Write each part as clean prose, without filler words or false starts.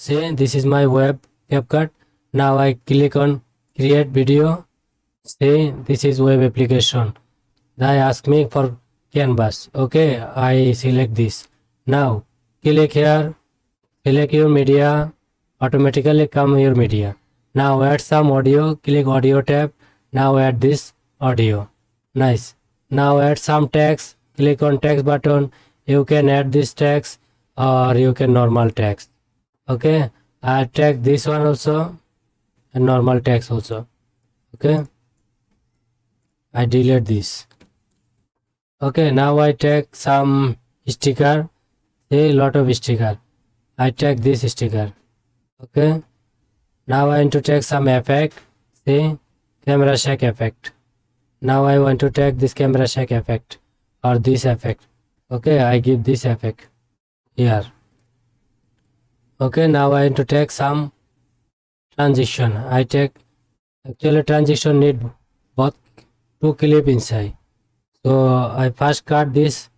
See, this is my web Capcut. Now I click on create video. See, this is web application. They ask me for canvas. Okay, I select this. Now click here, select your media, automatically come your media. Now add some audio, click audio tab. Now add this audio. Nice. Now add some text, click on text button. You can add this text or you can normal text. Okay, I take this one also and normal text also. Okay, I delete this. Okay, now I take some sticker, a lot of sticker. I take this sticker. Okay, now I want to take some effect, see, camera shake effect. Now I want to take this camera shake effect or this effect. Okay, I give this effect here. Okay, now I want to take some transition. I take, actually transition need both two clip inside. So I first cut this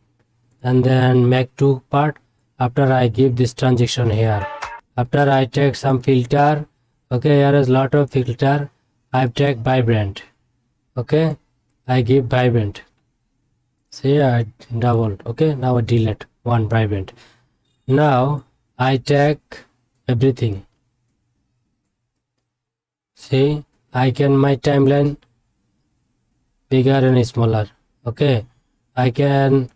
and then make two part. After I give this transition here. After I take some filter. Okay, here is lot of filter. I take vibrant. Okay, I give vibrant. See, I double. Okay, now I delete one vibrant. Now I take everything. See, I can my timeline bigger and smaller. Okay, I can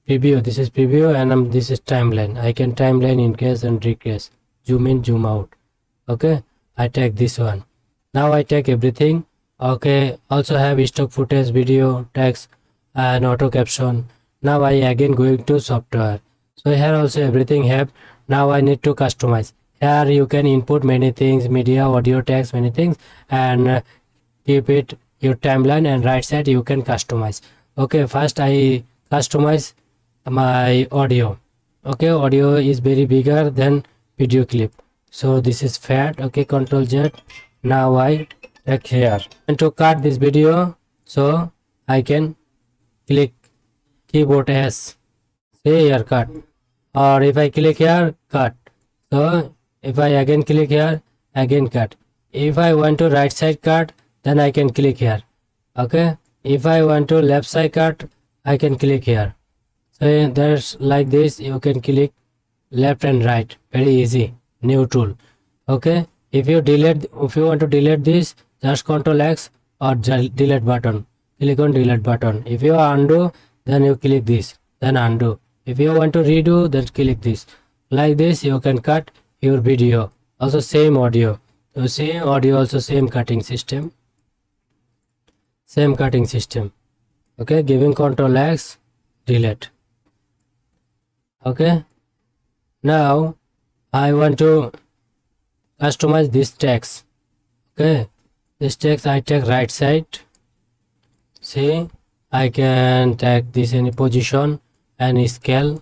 preview. This is preview and this is timeline. I can timeline increase and decrease, zoom in, zoom out. Okay, I take this one. Now I take everything. Okay, also have stock footage, video, text and auto caption. Now I again going to software. So here also everything have. Now I need to customize. Here you can input many things, media, audio, text, many things, and keep it your timeline, and right side you can customize. Okay, first I customize my audio. Okay, audio is very bigger than video clip. So this is fat. Okay, Control Z. Now I take here. And to cut this video, so I can click keyboard S. Say here cut. Or if I click here, cut. So if I again click here, again cut. If I want to right side cut, then I can click here. Okay, if I want to left side cut, I can click here. So there's like this, you can click left and right, very easy, new tool. Okay, if you want to delete this, just Ctrl X or delete button, click on delete button. If you undo, then you click this, then undo. If you want to redo, then click this. Like this you can cut your video. Also same audio. So same audio, also same cutting system. Same cutting system. Okay, giving Ctrl X, delete. Okay, now I want to customize this text. Okay, this text I take right side. See, I can take this any position and scale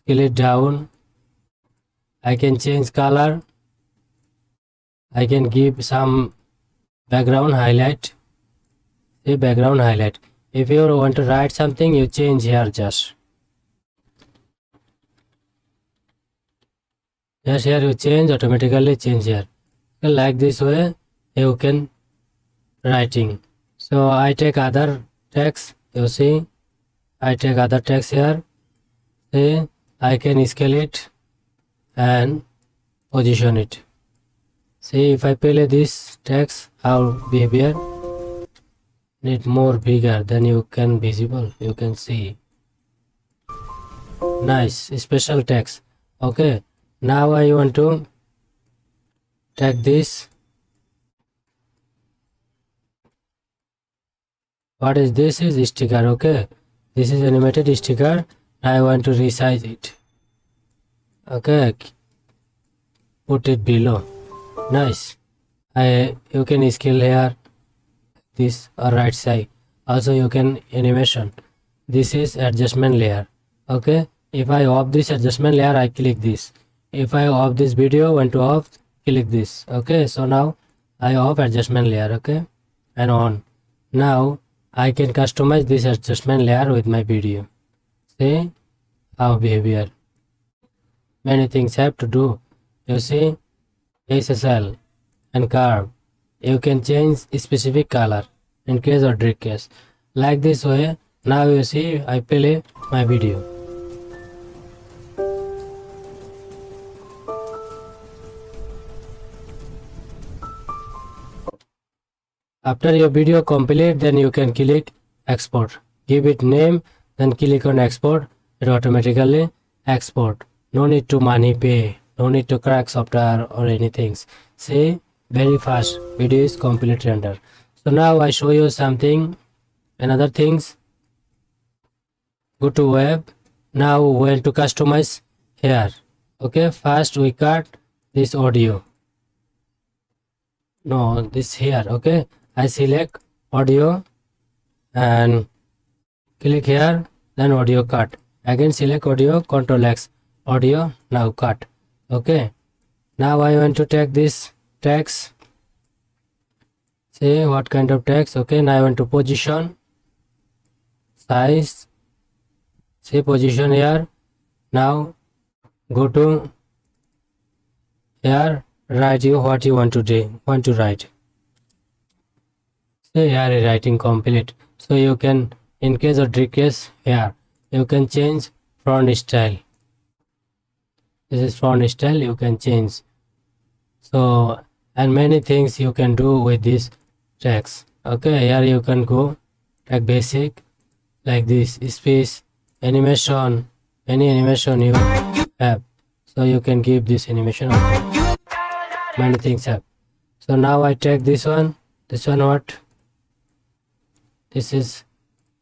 it down. I can change color. I can give some background highlight. See, background highlight. If you want to write something, you change here just. Just here you change, automatically change here. Like this way you can writing. So I take other text. You see, I take other text here. See, I can scale it and position it. See, if I play this text, how behavior need more bigger, then you can visible, you can see. Nice, special text. Okay, now I want to take this. What is this? Is sticker. Okay, this is animated sticker. I want to resize it. Okay, put it below. Nice. You can scale here, this or right side. Also you can animation. This is adjustment layer. Okay, if I off this adjustment layer, I click this. If I off this video, want to off, click this. Okay, so now I off adjustment layer. Okay, and on. Now I can customize this adjustment layer with my video. See how behavior. Many things have to do. you see SSL and curve. You can change specific color, increase or decrease. Like this way. Now you see I play my video. After your video complete, then you can click export. Give it name, then click on export. It automatically export. No need to money pay. No need to crack software or anything. See, very fast. Video is complete render. So now I show you something. Another things. Go to web. Now when to customize here. Okay, first we cut this audio. No, this here. Okay, I select audio and click here, then audio cut. Again select audio, Ctrl X, audio, now cut. Okay, now I want to take this text. Say what kind of text. Okay, now I want to position, size. Say position here. Now go to here, write you what you want to write. Say here writing complete. So you can increase or decrease here. You can change font style. This is font style, you can change. So and many things you can do with this text. Okay, here you can go like basic, like this space, animation, any animation you have. So you can give this animation. Many things have. So now I take this one. This one what? This is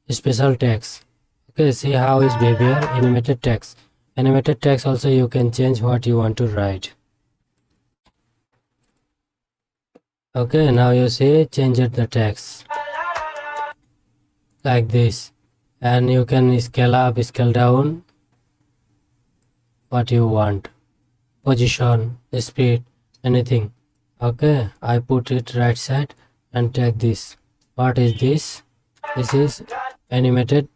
special text. Okay, see how is behavior animated text. Animated text also you can change what you want to write. Okay, now you see change the text like this, and you can scale up, scale down what you want, position, speed, anything. Okay, I put it right side and take this. What is this? This is animated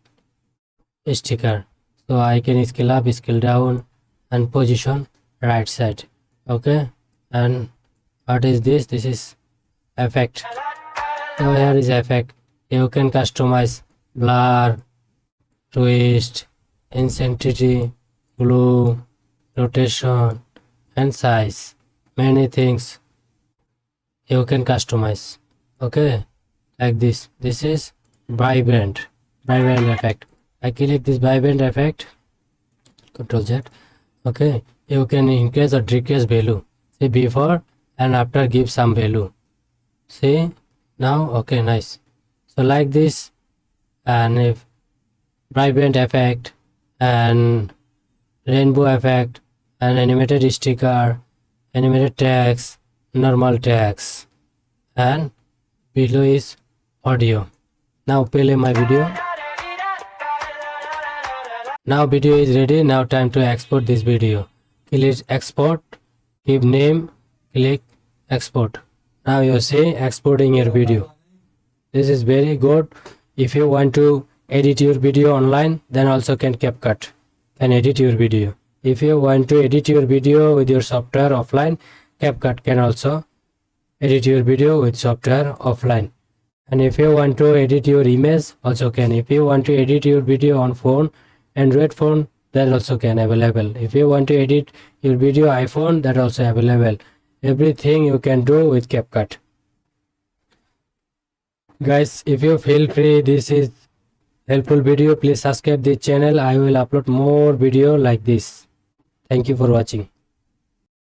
sticker. So I can scale up, scale down and position right side. Okay, and what is this? This is effect. So here is effect. You can customize blur, twist, intensity, glue, rotation and size. Many things you can customize. Okay, like this. This is vibrant effect. I click this vibrant effect, Ctrl Z. Okay, you can increase or decrease value. See before and after, give some value. See now. Okay, nice. So like this, and if vibrant effect and rainbow effect and animated sticker, animated text, normal text, and below is audio. Now play my video. Now video is ready. Now time to export this video. Click export, give name, click export. Now you see exporting your video. This is very good. If you want to edit your video online, then also can Capcut can edit your video. If you want to edit your video with your software offline, Capcut can also edit your video with software offline. And if you want to edit your image, also can. If you want to edit your video on phone, Android phone, that also can available. If you want to edit your video iPhone, that also available. Everything you can do with Capcut. Guys, if you feel free, this is helpful video, please subscribe this channel. I will upload more video like this. Thank you for watching.